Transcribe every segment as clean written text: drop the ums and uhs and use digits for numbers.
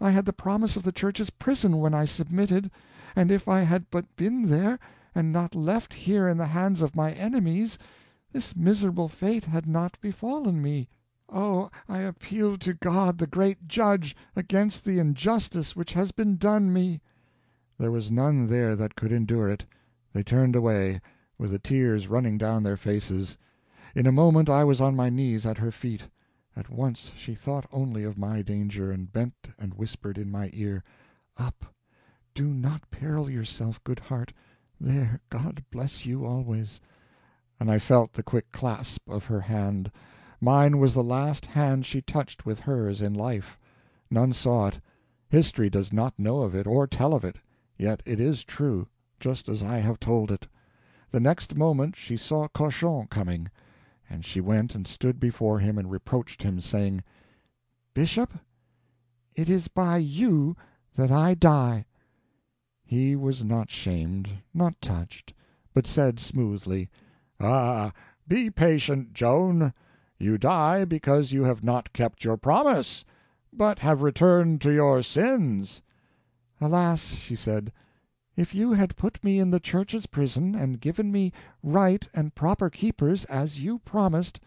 I had the promise of the Church's prison when I submitted, and if I had but been there, and not left here in the hands of my enemies, this miserable fate had not befallen me. Oh, I appeal to God, the great Judge, against the injustice which has been done me." There was none there that could endure it. They turned away, with the tears running down their faces. In a moment I was on my knees at her feet. At once she thought only of my danger, and bent and whispered in my ear, "Up! Do not peril yourself, good heart. There, God bless you always." And I felt the quick clasp of her hand. Mine was the last hand she touched with hers in life. None saw it. History does not know of it, or tell of it. Yet it is true, just as I have told it. The next moment she saw Cochon coming, and she went and stood before him and reproached him, saying, "Bishop, it is by you that I die." He was not shamed, not touched, but said smoothly, "Ah, be patient, Joan. You die because you have not kept your promise, but have returned to your sins." "Alas," she said, "if you had put me in the Church's prison and given me right and proper keepers, as you promised,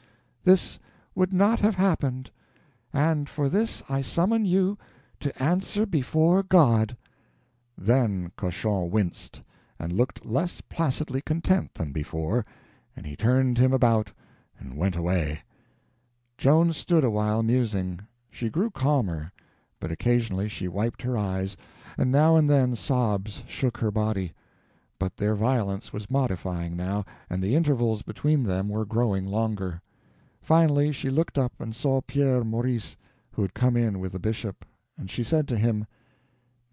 this would not have happened, and for this I summon you to answer before God." Then Cochon winced, and looked less placidly content than before, and he turned him about and went away. Joan stood awhile musing. She grew calmer, but occasionally she wiped her eyes, and now and then sobs shook her body. But their violence was modifying now, and the intervals between them were growing longer. Finally she looked up and saw Pierre Maurice, who had come in with the Bishop, and she said to him,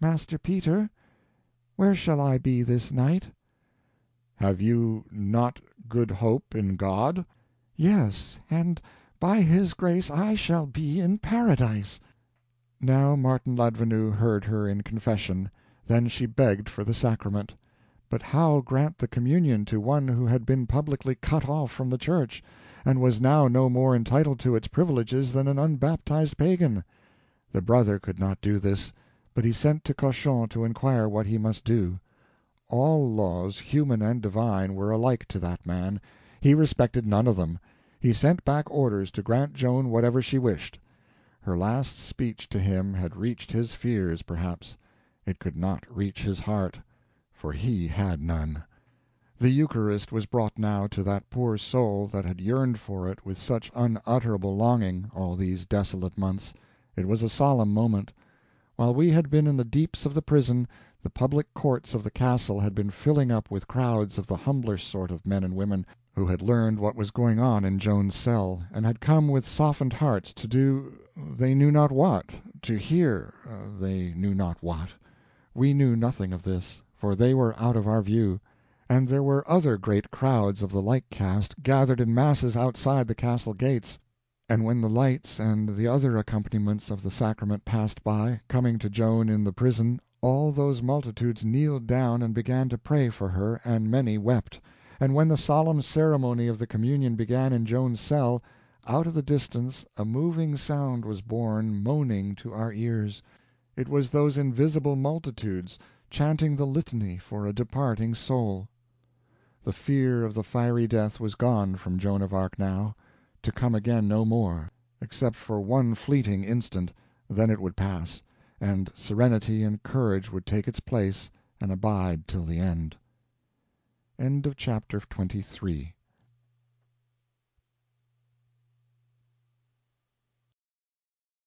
"Master Peter, where shall I be this night?" "Have you not good hope in God?" "Yes, and by his grace I shall be in paradise." Now Martin Ladvenu heard her in confession, then she begged for the sacrament. But how grant the communion to one who had been publicly cut off from the Church, and was now no more entitled to its privileges than an unbaptized pagan? The brother could not do this, but he sent to Cochon to inquire what he must do. All laws, human and divine, were alike to that man. He respected none of them. He sent back orders to grant Joan whatever she wished. Her last speech to him had reached his fears, perhaps. It could not reach his heart, for he had none. The Eucharist was brought now to that poor soul that had yearned for it with such unutterable longing all these desolate months. It was a solemn moment. While we had been in the deeps of the prison, the public courts of the castle had been filling up with crowds of the humbler sort of men and women, who had learned what was going on in Joan's cell, and had come with softened hearts to do they knew not what, to hear they knew not what. We knew nothing of this, for they were out of our view, and there were other great crowds of the like cast gathered in masses outside the castle gates, and when the lights and the other accompaniments of the sacrament passed by, coming to Joan in the prison, all those multitudes kneeled down and began to pray for her, and many wept. And when the solemn ceremony of the communion began in Joan's cell, out of the distance a moving sound was borne moaning to our ears. It was those invisible multitudes chanting the litany for a departing soul. The fear of the fiery death was gone from Joan of Arc now, to come again no more, except for one fleeting instant, then it would pass, and serenity and courage would take its place and abide till the end. End of chapter 23.